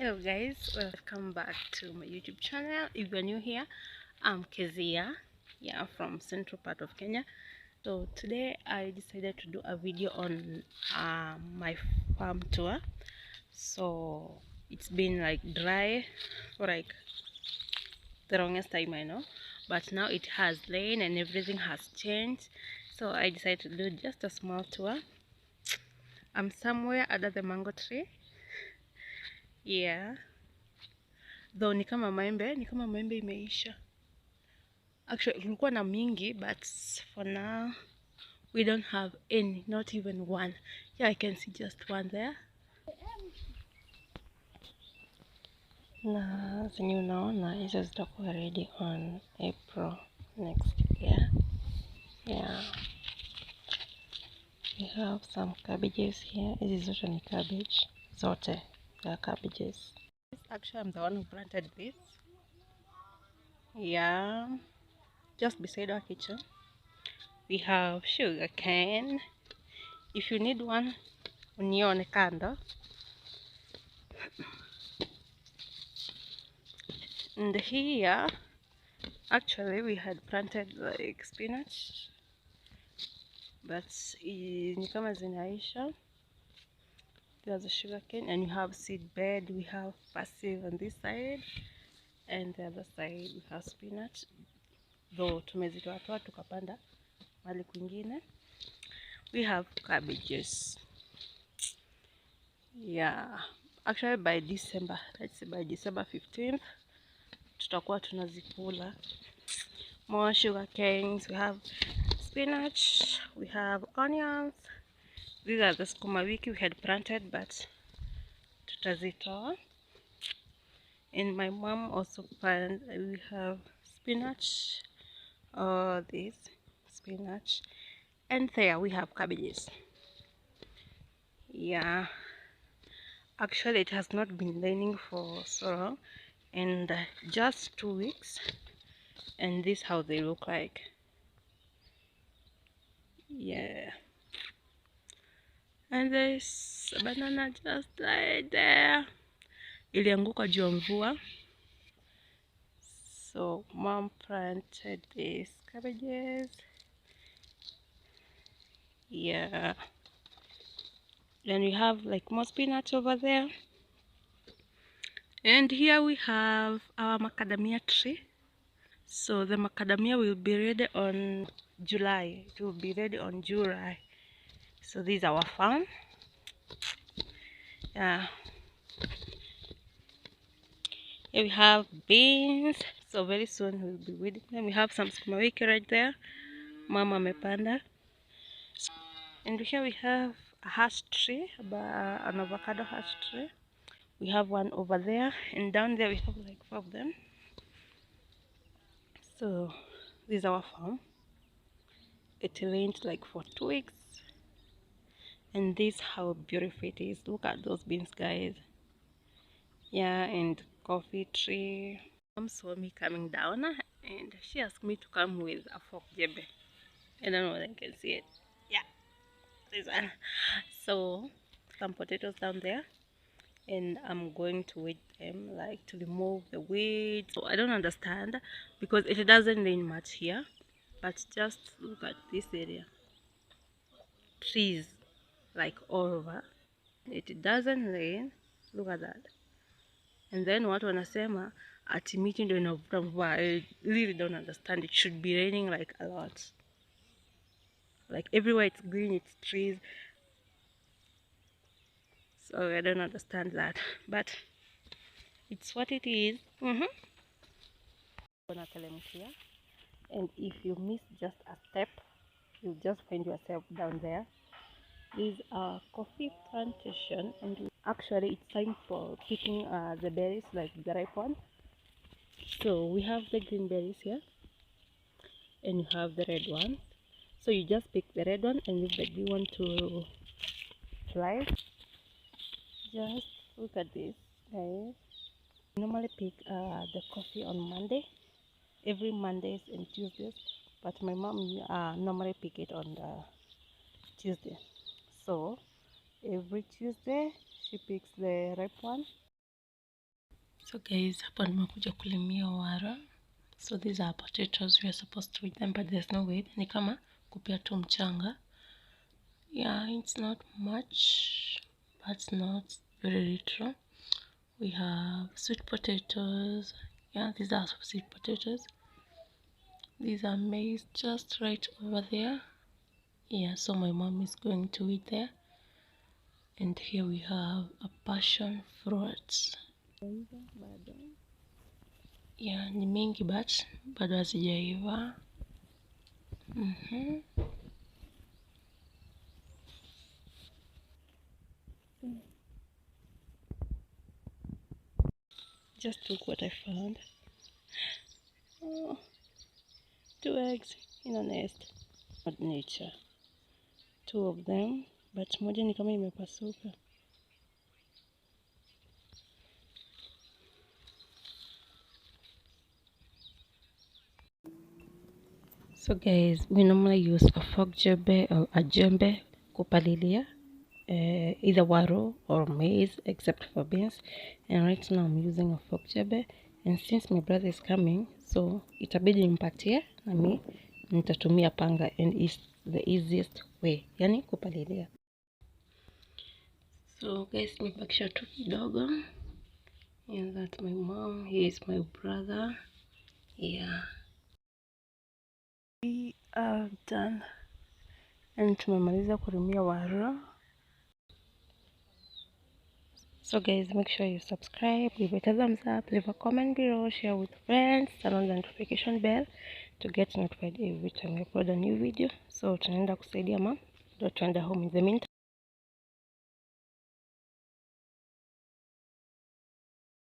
Hello guys, welcome back to my YouTube channel. If you're new here, I'm Kezia, from central part of Kenya. So today I decided to do a video on my farm tour. So it's been like dry for like the longest time I know, but now it has rain and everything has changed. So I decided to do just a small tour. I'm somewhere under the mango tree. Though ni kama maembe imeisha. Actually kulikuwa na mingi, but for now we don't have any, not even one. I can see just one there. Na zenye unaona hizo zitakuwa ready on April next year. We have some cabbages here. Hizi zote ni cabbage. Zote they are cabbages. Actually I'm the one who planted this. Just beside our kitchen we have sugar cane. If you need one, unione kando. And here actually we had planted like spinach, but ni kama zinaisha. There's a sugar cane and you have seed bed. We have passive on this side, and the other side we have spinach, though tumezitoa tukapanda mali kwingine. We have cabbages. Actually by December, let's say by December 15th tutakuwa tunazikula. More sugar canes. We have spinach, we have onions. These are the sukuma wiki we had planted, but tutazitoa. And my mom also planted. We have spinach, this spinach, and there we have cabbages. Actually it has not been raining for so long, and just 2 weeks, and this is how they look like. And there's a banana just right there. Ilianguka juu ya mvua. So mom planted these cabbages. Then we have like more spinach over there. And here we have our macadamia tree. So the macadamia will be ready on July. It will be ready on July. So this is our farm. Here we have beans. So very soon we'll be weeding them. We have some sukuma wiki right there. Mama amepanda. And here we have a hash tree, an avocado hash tree. We have one over there, and down there we have like 4 of them. So this is our farm. It rained like for 2 weeks, and this is how beautiful it is. Look at those beans, guys. And coffee tree. Mom saw me coming down, and she asked me to come with a fork jebe. I don't know whether you can see it. This one. So some potatoes down there, and I'm going to weed them, like to remove the weeds. So I don't understand, because it doesn't rain much here, but just look at this area. Trees like all over. It doesn't rain. Look at that. And then what wanasema ati miti ndio inavuta mvua. I really don't understand. It should be raining like a lot. Like everywhere it's green, it's trees. So I don't understand that, but it's what it is. And if you miss just a step, you'll just find yourself down there. This is our coffee plantation, and actually it's time for picking the berries, like the ripe one. So we have the green berries here, and you have the red one. So you just pick the red one and leave the green one to fly. Just look at this, guys. We normally pick the coffee on Monday, every Mondays and Tuesdays, but my mom normally pick it on the Tuesday. So every Tuesday she picks the ripe one So guys, hapa nimekuja kulimia wara. So these are potatoes. We are supposed to eat them, but there's no way. Ni kama kupia tu mchanga. Yeah, it's not much, but not very little. We have sweet potatoes. Yeah, these are sweet potatoes. These are maize just right over there. Yeah, so my mom is going to eat there. And here we have a passion fruit. Yeah, ni mingi but bado hazijaiva. Just look what I found. Oh, 2 eggs in a nest. Not nature. 2 of them, but moja ni kama imepasuka. So guys, we normally use a fork jembe or a jembe kupalilia either waro or maize except for beans, and right now I'm using a fork jembe, and since my brother is coming, so itabidi nimpatie na mimi nitatumia panga, and it's the easiest way, yani kupalilia. So guys, nimebakisha tu kidogo. And that's my mom, he is my brother. Yeah, we are done and tumemaliza kulimia waro. So guys, make sure you subscribe, leave a thumbs up, leave a comment below, share with friends, turn on the notification bell to get notified every time I upload a new video. So tunaenda kusaidia mom, ndio tuenda home in the meantime.